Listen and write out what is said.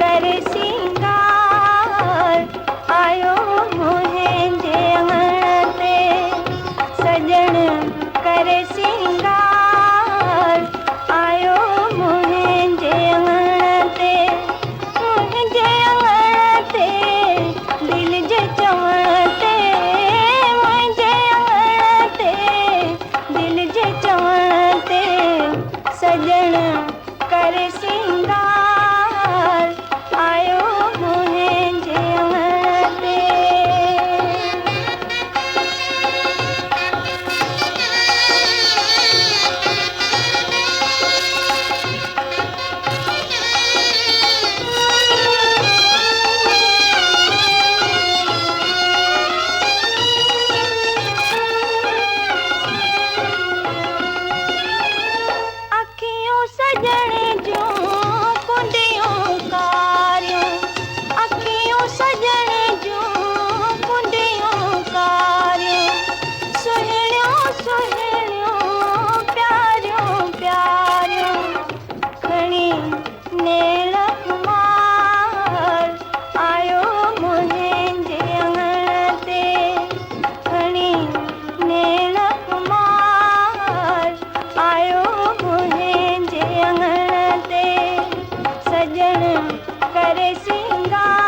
कर सिंगार आयो मुंहिंजे अंगण ते सजण कर सिंगार आयो मुंहिंजे अंगण ते दिल जे चवण ते मुंहिंजे अंगण ते दिल जे चवण ते सजण कर सिंगार आयो मुंहिंजे अंगण ते अखियों सजण जूं कुंडियूं कारियूं अखियों सजण जूं कुंडियूं कारियूं सुहिणियूं सुहिणियूं प्यारियूं प्यारियूं खणी नेल कुमार आयो मुंहिंजे अंगण ते खणी नेल कुमार आयो मुंहिंजे अंगण ते सजण कर सिंगार